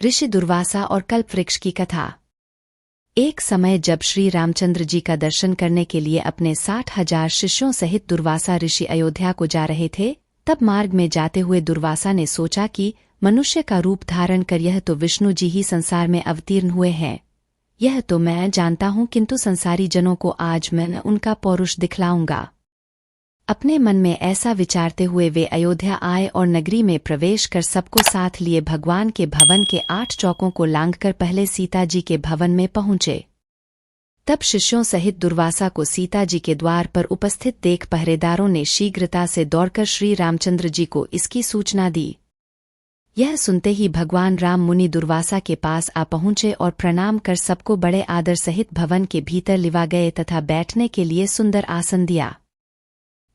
ऋषि दुर्वासा और कल्पवृक्ष की कथा। एक समय जब श्री रामचंद्र जी का दर्शन करने के लिए अपने 60,000 शिष्यों सहित दुर्वासा ऋषि अयोध्या को जा रहे थे, तब मार्ग में जाते हुए दुर्वासा ने सोचा कि मनुष्य का रूप धारण कर यह तो विष्णु जी ही संसार में अवतीर्ण हुए हैं। यह तो मैं जानता हूँ, किंतु संसारी जनों को आज मैं उनका पौरुष दिखलाऊंगा। अपने मन में ऐसा विचारते हुए वे अयोध्या आए और नगरी में प्रवेश कर सबको साथ लिए भगवान के भवन के 8 चौकों को लांघकर पहले सीता जी के भवन में पहुंचे। तब शिष्यों सहित दुर्वासा को सीता जी के द्वार पर उपस्थित देख पहरेदारों ने शीघ्रता से दौड़कर श्री रामचंद्र जी को इसकी सूचना दी। यह सुनते ही भगवान राम मुनि दुर्वासा के पास आ पहुंचे और प्रणाम कर सबको बड़े आदर सहित भवन के भीतर लिवा गए तथा बैठने के लिए सुंदर आसन दिया।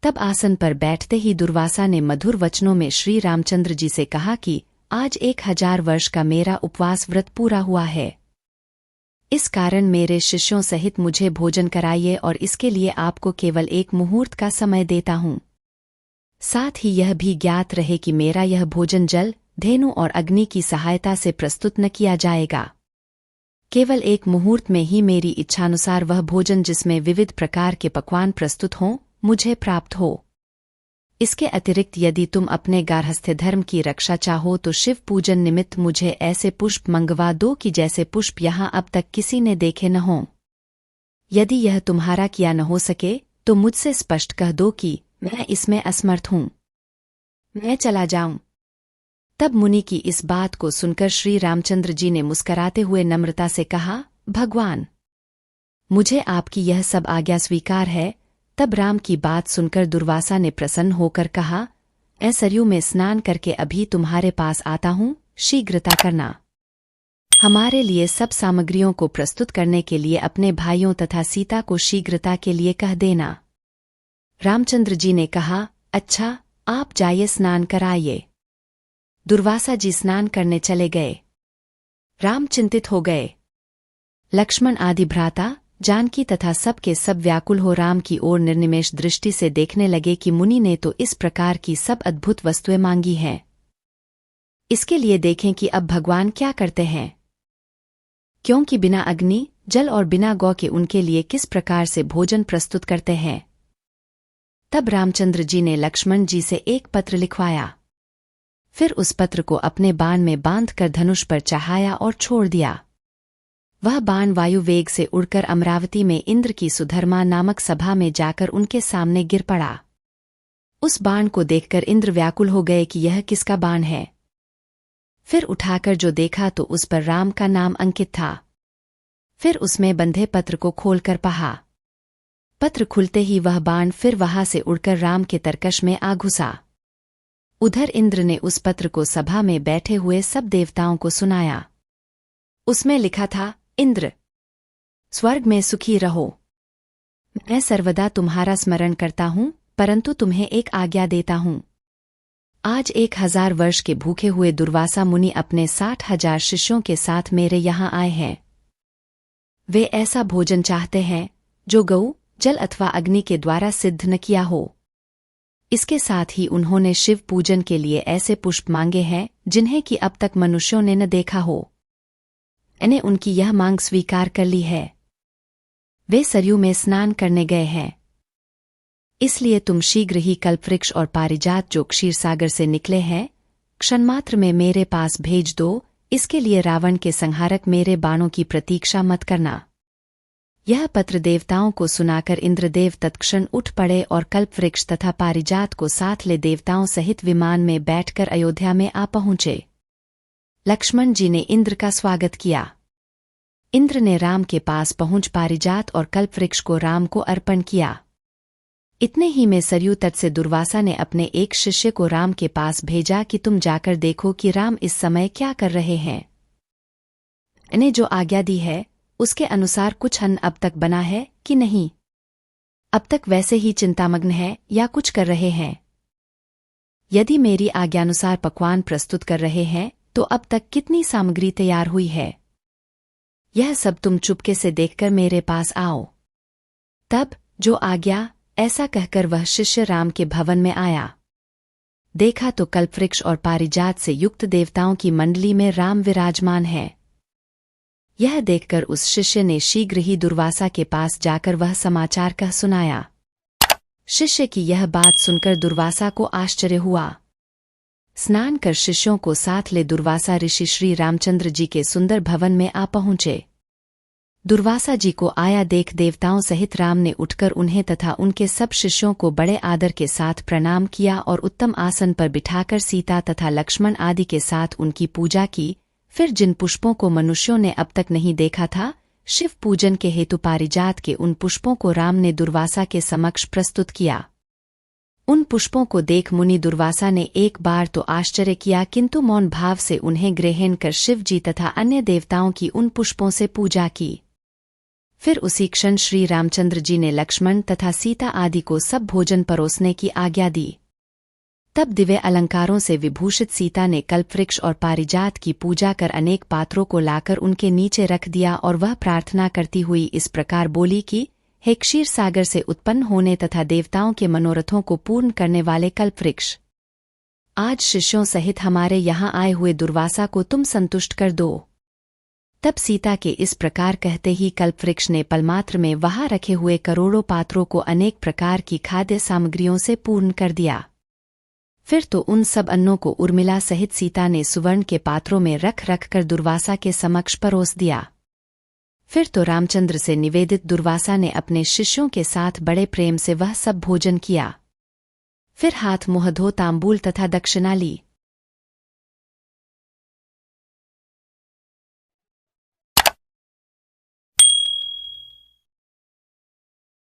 तब आसन पर बैठते ही दुर्वासा ने मधुर वचनों में श्री रामचंद्र जी से कहा कि आज 1000 वर्ष का मेरा उपवास व्रत पूरा हुआ है। इस कारण मेरे शिष्यों सहित मुझे भोजन कराइए और इसके लिए आपको केवल 1 मुहूर्त का समय देता हूँ। साथ ही यह भी ज्ञात रहे कि मेरा यह भोजन जल, धेनु और अग्नि की सहायता से प्रस्तुत न किया जाएगा। केवल 1 मुहूर्त में ही मेरी इच्छानुसार वह भोजन जिसमें विविध प्रकार के पकवान प्रस्तुत हों मुझे प्राप्त हो। इसके अतिरिक्त यदि तुम अपने गार्हस्थ्य धर्म की रक्षा चाहो तो शिव पूजन निमित्त मुझे ऐसे पुष्प मंगवा दो कि जैसे पुष्प यहाँ अब तक किसी ने देखे न हों। यदि यह तुम्हारा किया न हो सके तो मुझसे स्पष्ट कह दो कि मैं इसमें असमर्थ हूँ, मैं चला जाऊं। तब मुनि की इस बात को सुनकर श्री रामचंद्र जी ने मुस्कराते हुए नम्रता से कहा, भगवान, मुझे आपकी यह सब आज्ञा स्वीकार है। तब राम की बात सुनकर दुर्वासा ने प्रसन्न होकर कहा, मैं सरयू में स्नान करके अभी तुम्हारे पास आता हूँ, शीघ्रता करना। हमारे लिए सब सामग्रियों को प्रस्तुत करने के लिए अपने भाइयों तथा सीता को शीघ्रता के लिए कह देना। रामचंद्र जी ने कहा, अच्छा, आप जाइए स्नान कराइए। दुर्वासा जी स्नान करने चले गए। राम चिंतित हो गए। लक्ष्मण आदि भ्राता, जानकी तथा सब के सब व्याकुल हो राम की ओर निर्निमेष दृष्टि से देखने लगे कि मुनि ने तो इस प्रकार की सब अद्भुत वस्तुएं मांगी हैं। इसके लिए देखें कि अब भगवान क्या करते हैं, क्योंकि बिना अग्नि, जल और बिना गौ के उनके लिए किस प्रकार से भोजन प्रस्तुत करते हैं। तब रामचंद्र जी ने लक्ष्मण जी से एक पत्र लिखवाया। फिर उस पत्र को अपने बाण में बांधकर धनुष पर चढ़ाया और छोड़ दिया। वह बाण वायु वेग से उड़कर अमरावती में इंद्र की सुधर्मा नामक सभा में जाकर उनके सामने गिर पड़ा। उस बाण को देखकर इंद्र व्याकुल हो गए कि यह किसका बाण है। फिर उठाकर जो देखा तो उस पर राम का नाम अंकित था। फिर उसमें बंधे पत्र को खोलकर पढ़ा। पत्र खुलते ही वह बाण फिर वहां से उड़कर राम के तरकश में आ घुसा। उधर इंद्र ने उस पत्र को सभा में बैठे हुए सब देवताओं को सुनाया। उसमें लिखा था, इंद्र, स्वर्ग में सुखी रहो। मैं सर्वदा तुम्हारा स्मरण करता हूँ, परंतु तुम्हें एक आज्ञा देता हूँ। आज 1000 वर्ष के भूखे हुए दुर्वासा मुनि अपने 60,000 शिष्यों के साथ मेरे यहाँ आए हैं। वे ऐसा भोजन चाहते हैं जो गौ, जल अथवा अग्नि के द्वारा सिद्ध न किया हो। इसके साथ ही उन्होंने शिव पूजन के लिए ऐसे पुष्प मांगे हैं जिन्हें कि अब तक मनुष्यों ने न देखा हो। मैंने उनकी यह मांग स्वीकार कर ली है। वे सरयू में स्नान करने गए हैं। इसलिए तुम शीघ्र ही कल्पवृक्ष और पारिजात जो क्षीरसागर से निकले हैं, क्षणमात्र में मेरे पास भेज दो। इसके लिए रावण के संहारक मेरे बाणों की प्रतीक्षा मत करना। यह पत्र देवताओं को सुनाकर इंद्रदेव तत्क्षण उठ पड़े और कल्पवृक्ष तथा पारिजात को साथ ले देवताओं सहित विमान में बैठकर अयोध्या में आ पहुंचे। लक्ष्मण जी ने इंद्र का स्वागत किया। इंद्र ने राम के पास पहुंच पारिजात और कल्पवृक्ष को राम को अर्पण किया। इतने ही में सरयू तट से दुर्वासा ने अपने एक शिष्य को राम के पास भेजा कि तुम जाकर देखो कि राम इस समय क्या कर रहे हैं। मैंने जो आज्ञा दी है उसके अनुसार कुछ अन्न अब तक बना है कि नहीं, अब तक वैसे ही चिंतामग्न है या कुछ कर रहे हैं। यदि मेरी आज्ञानुसार पकवान प्रस्तुत कर रहे हैं तो अब तक कितनी सामग्री तैयार हुई है, यह सब तुम चुपके से देखकर मेरे पास आओ। तब जो आज्ञा, ऐसा कहकर वह शिष्य राम के भवन में आया। देखा तो कल्पवृक्ष और पारिजात से युक्त देवताओं की मंडली में राम विराजमान है। यह देखकर उस शिष्य ने शीघ्र ही दुर्वासा के पास जाकर वह समाचार कह सुनाया। शिष्य की यह बात सुनकर दुर्वासा को आश्चर्य हुआ। स्नान कर शिष्यों को साथ ले दुर्वासा ऋषि श्री रामचंद्र जी के सुंदर भवन में आ पहुंचे। दुर्वासा जी को आया देख देवताओं सहित राम ने उठकर उन्हें तथा उनके सब शिष्यों को बड़े आदर के साथ प्रणाम किया और उत्तम आसन पर बिठाकर सीता तथा लक्ष्मण आदि के साथ उनकी पूजा की। फिर जिन पुष्पों को मनुष्यों ने अब तक नहीं देखा था, शिव पूजन के हेतु पारिजात के उन पुष्पों को राम ने दुर्वासा के समक्ष प्रस्तुत किया। उन पुष्पों को देख मुनि दुर्वासा ने एक बार तो आश्चर्य किया, किंतु मौन भाव से उन्हें ग्रहण कर शिव जी तथा अन्य देवताओं की उन पुष्पों से पूजा की। फिर उसी क्षण श्री रामचंद्र जी ने लक्ष्मण तथा सीता आदि को सब भोजन परोसने की आज्ञा दी। तब दिव्य अलंकारों से विभूषित सीता ने कल्पवृक्ष और पारिजात की पूजा कर अनेक पात्रों को लाकर उनके नीचे रख दिया और वह प्रार्थना करती हुई इस प्रकार बोली कि हे क्षीर सागर से उत्पन्न होने तथा देवताओं के मनोरथों को पूर्ण करने वाले कल्पवृक्ष, आज शिष्यों सहित हमारे यहाँ आए हुए दुर्वासा को तुम संतुष्ट कर दो। तब सीता के इस प्रकार कहते ही कल्पवृक्ष ने पलमात्र में वहां रखे हुए करोड़ों पात्रों को अनेक प्रकार की खाद्य सामग्रियों से पूर्ण कर दिया। फिर तो उन सब अन्नों को उर्मिला सहित सीता ने सुवर्ण के पात्रों में रख रख कर दुर्वासा के समक्ष परोस दिया। फिर तो रामचंद्र से निवेदित दुर्वासा ने अपने शिष्यों के साथ बड़े प्रेम से वह सब भोजन किया। फिर हाथ मुँह धो तांबूल तथा दक्षिणा ली।